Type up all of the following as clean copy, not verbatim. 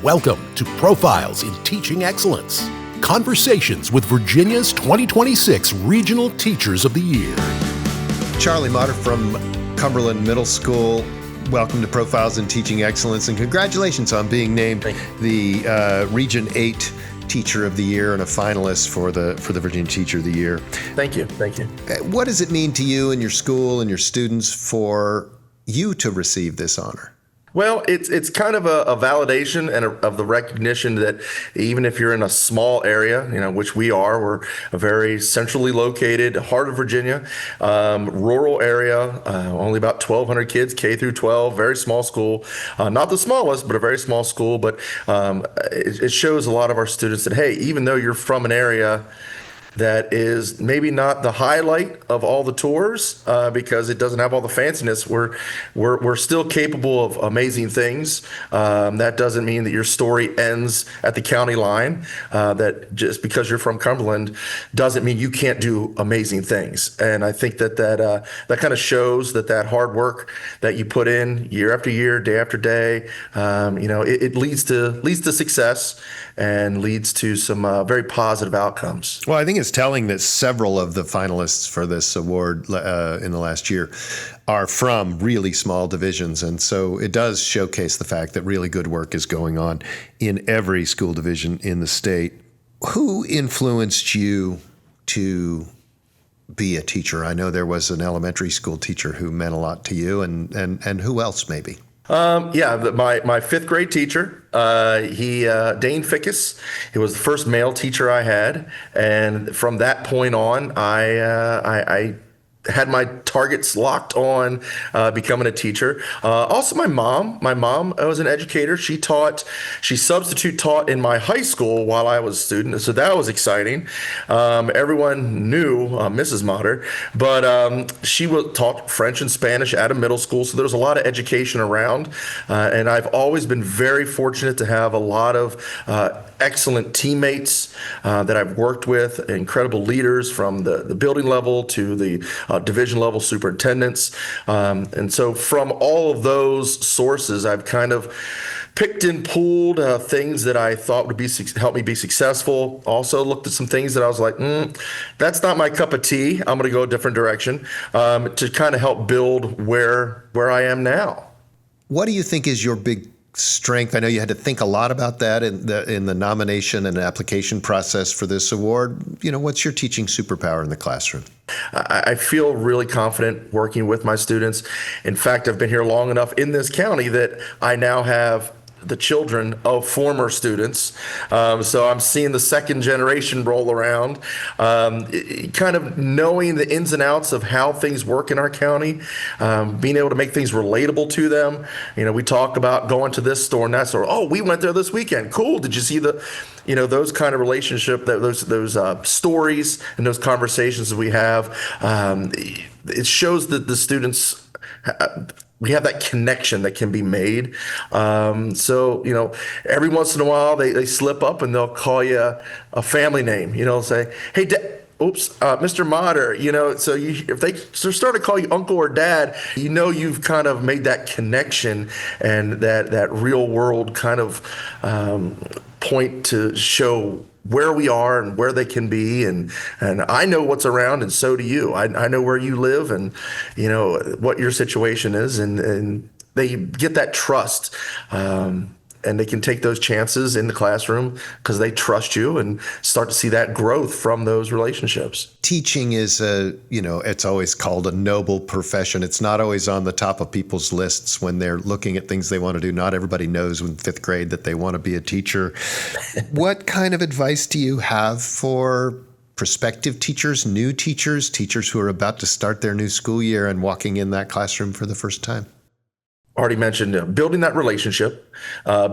Welcome to Profiles in Teaching Excellence. Conversations with Virginia's 2026 Regional Teachers of the Year. Charlie Motter from Cumberland Middle School. Welcome to Profiles in Teaching Excellence, and congratulations on being named the Region 8 Teacher of the Year and a finalist for the Virginia Teacher of the Year. Thank you. What does it mean to you and your school and your students for you to receive this honor? Well, it's kind of a validation and of the recognition that even if you're in a small area, which we're a very centrally located, heart of Virginia, rural area, only about 1,200 kids, K through 12, very small school, not the smallest, but a very small school. But it shows a lot of our students that, hey, even though you're from an area that is maybe not the highlight of all the tours because it doesn't have all the fanciness. We're still capable of amazing things. That doesn't mean that your story ends at the county line. That just because you're from Cumberland doesn't mean you can't do amazing things. And I think that kind of shows that hard work that you put in year after year, day after day, it leads to success and leads to some very positive outcomes. Well, I think it's telling that several of the finalists for this award in the last year are from really small divisions. And so it does showcase the fact that really good work is going on in every school division in the state. Who influenced you to be a teacher? I know there was an elementary school teacher who meant a lot to you, and who else maybe? My fifth grade teacher, Dane Fickus. He was the first male teacher I had, and from that point on, I had my targets locked on becoming a teacher. Also, my mom was an educator. She substitute taught in my high school while I was a student, so that was exciting. Everyone knew Mrs. Motter, but she taught French and Spanish at a middle school, so there was a lot of education around. And I've always been very fortunate to have a lot of excellent teammates that I've worked with, incredible leaders from the building level to the division level superintendents. And so from all of those sources, I've kind of picked and pulled things that I thought would help me be successful. Also looked at some things that I was like, that's not my cup of tea. I'm going to go a different direction to kind of help build where I am now. What do you think is your big strength? I know you had to think a lot about that in the nomination and application process for this award. What's your teaching superpower in the classroom? I feel really confident working with my students. In fact, I've been here long enough in this county that I now have the children of former students. So I'm seeing the second generation roll around, kind of knowing the ins and outs of how things work in our county, being able to make things relatable to them. We talk about going to this store and that store. Oh, we went there this weekend. Cool. Did you see those kind of relationship, those stories and those conversations that we have? It shows that the students we have that connection that can be made. So, every once in a while they slip up and they'll call you a family name, say, hey, Mr. Motter, so if they start to call you uncle or dad, you've kind of made that connection and that real world kind of point to show where we are and where they can be. And I know what's around, and so do you. I know where you live and, what your situation is. And they get that trust. And they can take those chances in the classroom because they trust you and start to see that growth from those relationships. Teaching is it's always called a noble profession. It's not always on the top of people's lists when they're looking at things they want to do. Not everybody knows in fifth grade that they want to be a teacher. What kind of advice do you have for prospective teachers, new teachers who are about to start their new school year and walking in that classroom for the first time? Already mentioned building that relationship,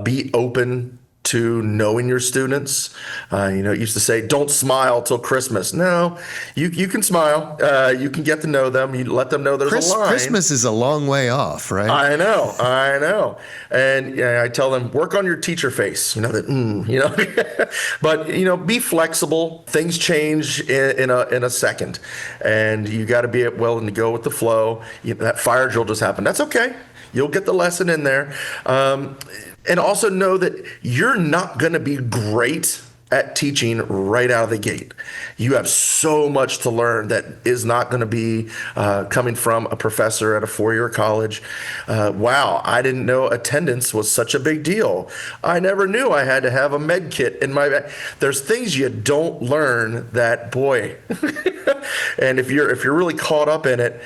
be open to knowing your students. It used to say, don't smile till Christmas. No, you can smile. You can get to know them. You let them know there's a line. Christmas is a long way off, right? I know. And I tell them, work on your teacher face, but, be flexible. Things change in a second, and you got to be willing to go with the flow. That fire drill just happened. That's okay. You'll get the lesson in there. And also know that you're not going to be great at teaching right out of the gate. You have so much to learn that is not going to be coming from a professor at a four-year college. Wow, I didn't know attendance was such a big deal. I never knew I had to have a med kit in my bag. There's things you don't learn that, boy. And if you're really caught up in it,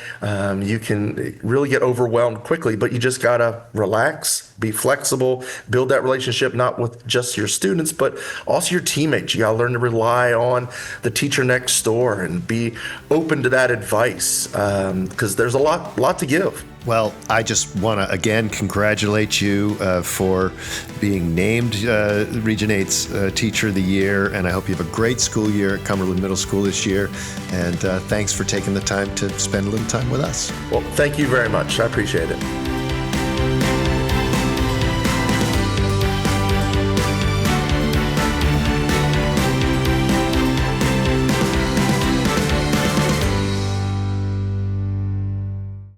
you can really get overwhelmed quickly. But you just gotta relax, be flexible, build that relationship not with just your students, but also your teammates. You gotta learn to rely on the teacher next door and be open to that advice, because there's a lot to give. Well, I just want to again congratulate you for being named Region 8's Teacher of the Year, and I hope you have a great school year at Cumberland Middle School this year. And thanks for taking the time to spend a little time with us. Well, thank you very much. I appreciate it.